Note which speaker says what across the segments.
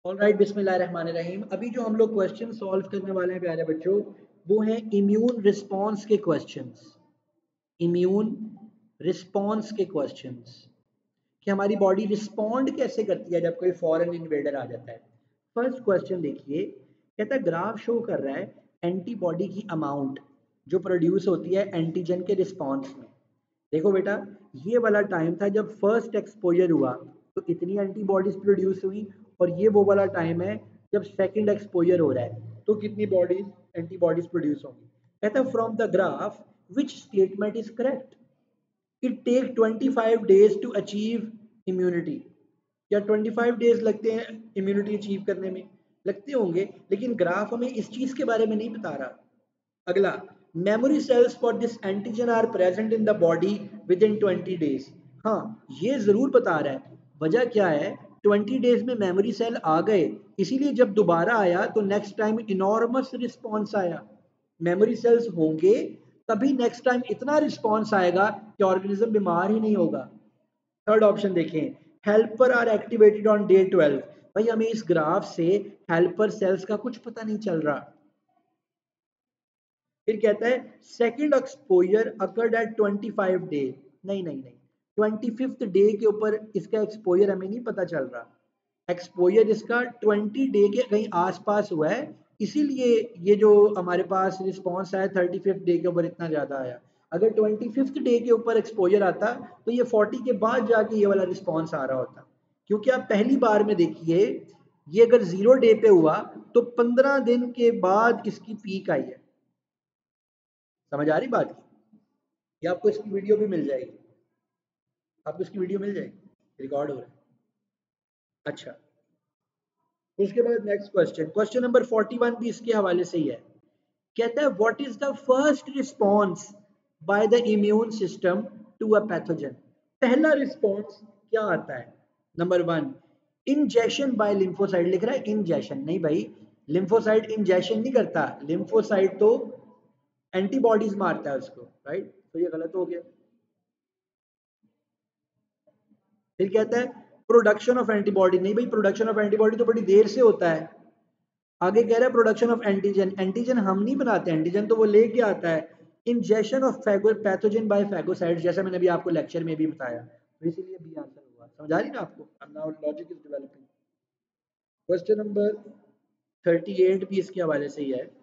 Speaker 1: Alright, बिस्मिल्लाहिर्रहमानिर्रहीम। अभी जो हम लोग क्वेश्चन सॉल्व करने वाले हैं प्यारे बच्चों, वो हैं इम्यून रिस्पॉन्स के क्वेश्चंस। इम्यून रिस्पॉन्स के क्वेश्चंस कि हमारी बॉडी रिस्पॉन्ड कैसे करती है जब कोई फॉरेन इन्वेडर आ जाता है। फर्स्ट क्वेश्चन देखिए, कहता है ग्राफ शो कर रहा है एंटीबॉडी की अमाउंट जो प्रोड्यूस होती है एंटीजन के रिस्पॉन्स में। देखो बेटा, ये वाला टाइम था जब फर्स्ट एक्सपोजर हुआ तो इतनी एंटीबॉडीज प्रोड्यूस हुई, और ये वो वाला टाइम है जब सेकंड एक्सपोजर हो रहा है तो कितनी बॉडीज एंटीबॉडीज प्रोड्यूस होंगी। कहता है from the graph which statement is correct. It take 25 days to achieve immunity. या 25 डेज लगते हैं इम्यूनिटी अचीव करने में? लगते होंगे, लेकिन ग्राफ हमें इस चीज के बारे में नहीं बता रहा। अगला, memory cells for this antigen are present in the body within 20 days. हाँ, ये जरूर बता रहा है। वजह क्या है? 20 डेज में मेमोरी सेल आ गए, इसीलिए जब दोबारा आया तो नेक्स्ट टाइम इनॉर्मस रिस्पॉन्स आया। मेमोरी सेल्स होंगे तभी नेक्स्ट टाइम इतना रिस्पॉन्स आएगा कि ऑर्गेनिज्म बीमार ही नहीं होगा। थर्ड ऑप्शन देखें, helper are activated on day 12। भाई हमें इस ग्राफ से हेल्पर सेल्स का कुछ पता नहीं चल रहा। फिर कहता है second exposure occurred at 25 day. नहीं नहीं नहीं, 25th डे के ऊपर इसका एक्सपोजर हमें नहीं पता चल रहा। एक्सपोजर इसका 20 डे के कहीं आसपास हुआ है, इसीलिए ये जो हमारे पास रिस्पॉन्स आया 35th डे के ऊपर इतना ज्यादा आया। अगर 25th डे के ऊपर एक्सपोजर आता तो ये 40 के बाद जाके ये वाला रिस्पॉन्स आ रहा होता। क्योंकि आप पहली बार में देखिए, ये अगर 0 डे पे हुआ तो 15 दिन के बाद इसकी पीक आई है। समझ आ रही बात की? ये आपको इसकी वीडियो भी मिल जाएगी, आपको इसकी वीडियो मिल जाएगी, रिकॉर्ड हो रहा है। अच्छा, उसके बाद नेक्स्ट क्वेश्चन, क्वेश्चन नंबर 41 भी इसके हवाले से ही है। कहता है what is the first response by the immune system to a pathogen. पहला रिस्पॉन्स क्या आता है? Number 1, injection by lymphocyte. लिख रहा है इंजेक्शन, नहीं भाई, लिम्फोसाइट इंजेक्शन नहीं करता, लिम्फोसाइट तो एंटीबॉडीज मारता है उसको, राइट? तो ये गलत हो गया। फिर कहता है प्रोडक्शन ऑफ एंटीबॉडी। नहीं भाई, प्रोडक्शन ऑफ एंटीबॉडी तो बड़ी देर से होता है। आगे कह रहा है प्रोडक्शन ऑफ एंटीजन। एंटीजन हम नहीं बनाते, एंटीजन तो वो लेके आता है। Injection of pathogen by phagocytes, जैसा मैंने अभी आपको लेक्चर में भी बताया, तो इसीलिए बी आंसर हुआ। समझ आ रही ना आपको? Now logic is developing. Question number 38 भी इसके हवाले से ही है।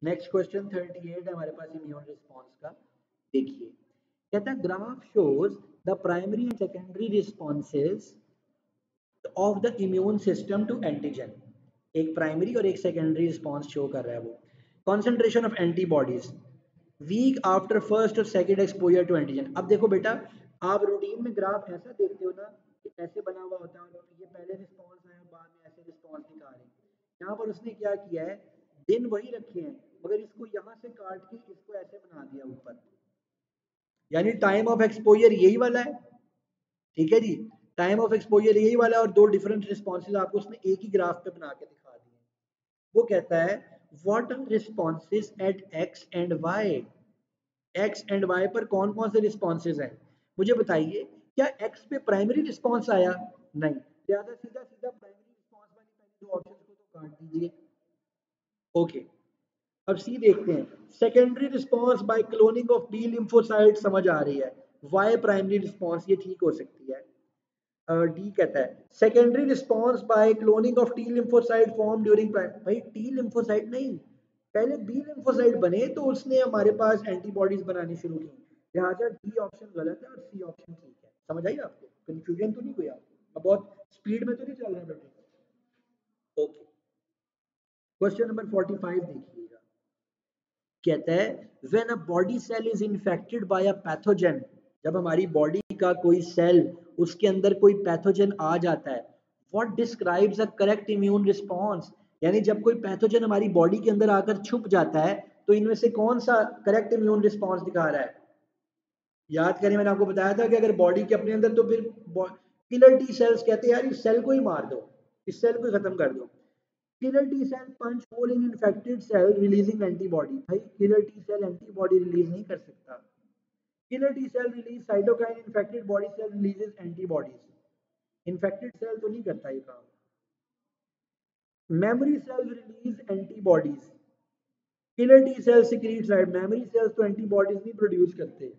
Speaker 1: नेक्स्ट क्वेश्चन 38 है हमारे पास इम्यून रिस्पॉन्स का। देखिए, कहता है graph shows the primary and secondary responses of the immune system to antigen. एक प्राइमरी और एक सेकेंडरी रिस्पॉन्स शो कर रहा है वो। Concentration of antibodies week after first और सेकेंड एक्सपोजर टू एंटीजन। अब देखो बेटा, आप रूटीन में ग्राफ ऐसा देखते हो ना कि ऐसे बना हुआ होता है और ये पहले रिस्पॉन्स है और बाद में ऐसे रिस्पॉन्स दिखा रहे हैं। यहाँ पर उसने क्या किया है, दिन वही रखे हैं मगर इसको यहाँ से काट के इसको ऐसे बना दिया ऊपर, यानी टाइम ऑफ एक्सपोजर यही वाला है। ठीक है जी, टाइम ऑफ एक्सपोजर यही वाला है और दो डिफरेंट रिस्पॉन्सेज आपको उसने एक ही ग्राफ पे बना के दिखा दिए। वो कहता है what are responses at X and Y. X and Y पर कौन कौन से रिस्पॉन्सेज हैं मुझे बताइए। क्या एक्स पे प्राइमरी रिस्पॉन्स आया? नहीं, ज्यादा सीधा सीधा प्राइमरी रिस्पॉन्स वाली पहली दो ऑप्शन को तो काट दीजिए। ओके, अब सी देखते हैं। Secondary response by cloning of B lymphocyte समझ आ रही है। वाई प्राइमरी रिस्पॉन्स, ये ठीक हो सकती है। डी कहता है secondary response by cloning of T lymphocyte form during prime. भाई टी लिम्फोसाइट नहीं, पहले बी लिम्फोसाइट बने तो उसने हमारे पास एंटीबॉडीज बनानी शुरू की। लिहाजा डी ऑप्शन गलत है और सी ऑप्शन ठीक है। समझ आई आपको? कंफ्यूजन तो नहीं हुई आपको? अब बहुत स्पीड में तो नहीं चल रहा बेटे? ओके, क्वेश्चन नंबर 45 देखिएगा। कहता है when a body cell is infected by a pathogen, जब हमारी बॉडी का कोई सेल उसके अंदर कोई पैथोजन आ जाता है, what describes a correct immune response, यानी जब कोई पैथोजन हमारी बॉडी के अंदर आकर छुप जाता है तो इनमें से कौन सा करेक्ट इम्यून रिस्पॉन्स दिखा रहा है? याद करें, मैंने आपको बताया था कि अगर बॉडी के अपने अंदर, तो फिर किलर टी सेल्स कहते हैं यार इस सेल को ही मार दो, इस सेल को ही खत्म कर दो। Killer T cell punch hole in infected cell releasing antibody. भाई killer T cell antibody release नहीं कर सकता। Killer T cell release cytokine, infected body cell releases antibodies. Infected cell तो नहीं करता ये काम। Memory cell release antibodies. Killer T cell secrete side, memory cells तो एंटीबॉडीज नहीं प्रोड्यूस करते।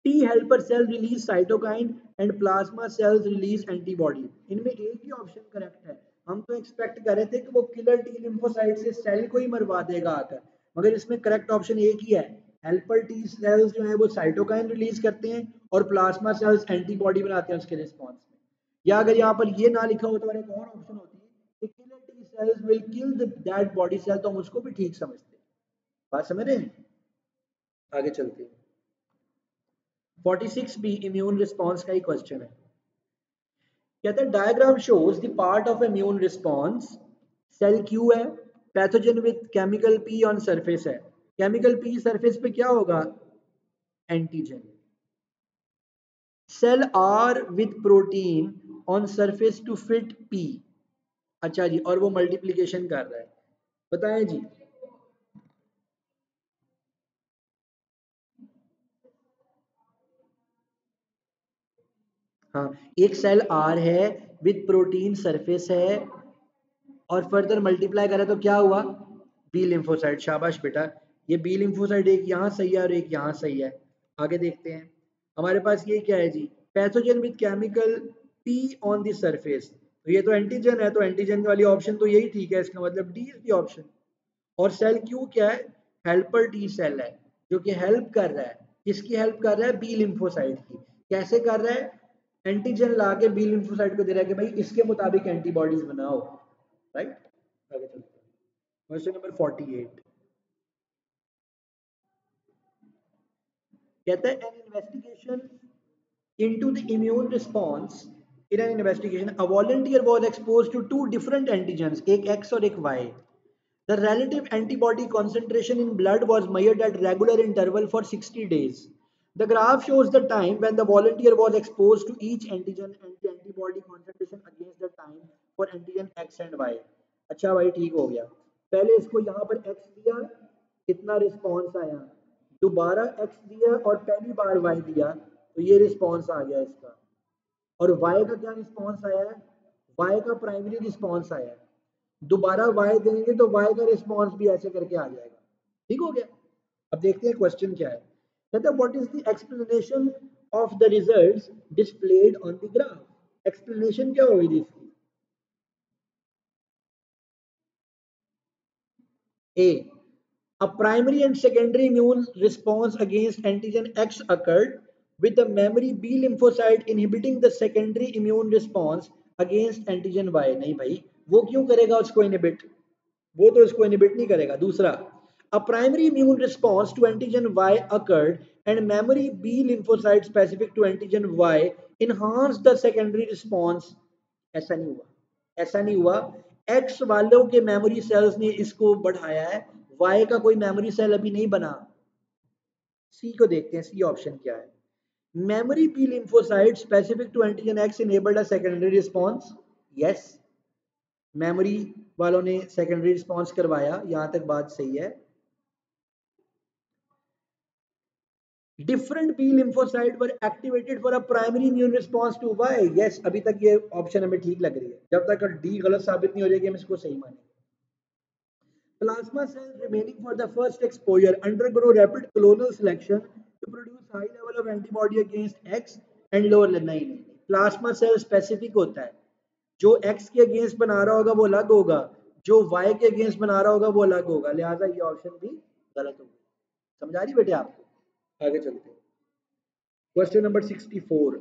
Speaker 1: T helper cell release cytokine and plasma cells release antibody। इनमें एक ही ऑप्शन करेक्ट है। हम तो एक्सपेक्ट कर रहे थे कि वो किलर टी लिम्फोसाइट से सेल को ही मरवा देगा आकर, मगर इसमें करेक्ट ऑप्शन एक ही है। हेल्पर टी सेल्स जो है वो साइटोकाइन रिलीज करते हैं और प्लाज्मा सेल्स एंटीबॉडी बनाते हैं उसके रिस्पॉन्स में। या अगर यहाँ पर ये ना लिखा होता और एक और ऑप्शन होती कि killer T cells will kill that body cell, तो हम उसको भी ठीक समझते। बात समझ रहे हैं? आगे चलते हैं। 46 भी इम्यून रिस्पॉन्स का ही क्वेश्चन है। कहते हैं diagram shows the part of immune response. Cell Q है, pathogen with chemical P on surface है। केमिकल पी सरफेस पे क्या होगा? Antigen. Cell R with protein on surface to fit P. अच्छा जी, और वो मल्टीप्लीकेशन कर रहा है, बताएं जी। हाँ, एक सेल आर है विद प्रोटीन सरफेस है और फर्दर मल्टीप्लाई करा तो क्या हुआ? B lymphocyte. शाबाश बेटा, ये बी लिम्फोसाइट एक यहाँ सही है और एक यहाँ सही है। आगे देखते हैं, हमारे पास ये क्या है जी? Pathogen with chemical P on the surface, तो ये तो एंटीजन है, तो एंटीजन वाली ऑप्शन तो यही ठीक है, इसका मतलब डी इज द ऑप्शन। और सेल क्यू क्या है? हेल्पर टी सेल है, जो कि हेल्प कर रहा है। किसकी हेल्प कर रहा है? बी लिम्फोसाइट की। कैसे कर रहा है? एंटीजन ला के बी लिम्फोसाइट को दे रहा है कि भाई इसके मुताबिक एंटीबॉडीज बनाओ। राइट, आगे चलते हैं। क्वेश्चन नंबर 48 कहता है N investigation into the immune response. in an investigation a volunteer was exposed to two different antigens, एक X और एक Y. The relative antibody concentration in blood was measured at regular interval for 60 days. The graph shows the time when the volunteer was exposed to each antigen and the antibody concentration against the time for antigen X and Y. अच्छा भाई, ठीक हो गया। पहले इसको यहाँ पर X दिया, कितना रिस्पॉन्स आया? दोबारा X दिया और पहली बार Y दिया, तो ये रिस्पॉन्स आ गया इसका। और Y का क्या रिस्पॉन्स आया है? Y का प्राइमरी रिस्पॉन्स आया है। दोबारा Y देंगे तो Y का रिस्पॉन्स भी ऐसे करके आ जाएगा। ठीक हो गया। अब देखते हैं क्वेश्चन क्या है। कहता है what is the explanation of the results displayed on the graph. Explanation क्या होगी इसकी? A. A primary and secondary immune response against antigen X occurred with the memory B lymphocyte inhibiting the secondary immune response against antigen Y। नहीं भाई, वो क्यों करेगा उसको inhibit? वो तो इसको इनहिबिट नहीं करेगा। दूसरा, a primary immune response to antigen Y occurred and memory B lymphocyte specific to antigen Y enhanced the secondary response। ऐसा नहीं हुआ, ऐसा नहीं हुआ। एक्स वालों के मेमोरी सेल्स ने इसको बढ़ाया है, वाई का कोई मेमोरी सेल अभी नहीं बना। सी को देखते हैं, सी ऑप्शन क्या है? Memory B lymphocyte specific to antigen X enabled a secondary response. Yes, memory वालों ने सेकेंडरी रिस्पांस करवाया, यहां तक बात सही है। Different B lymphocyte were activated for a primary immune response to Y. Yes, अभी तक ये ऑप्शन हमें ठीक लग रही है, जब तक डी गलत साबित नहीं हो जाएगी हम इसको सही मानेंगे। Plasma cells remaining for the first exposure undergo rapid clonal selection to produce high level of antibody against X and lower नहीं, प्लाज्मा सेल स्पेसिफिक होता है। जो X के अगेंस्ट बना रहा होगा वो अलग होगा, जो Y के अगेंस्ट बना रहा होगा वो अलग होगा, लिहाजा ये ऑप्शन भी गलत होगा। समझ आ रही बेटे आपको? आगे चलते हैं। क्वेश्चन नंबर 64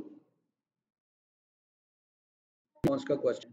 Speaker 1: का क्वेश्चन।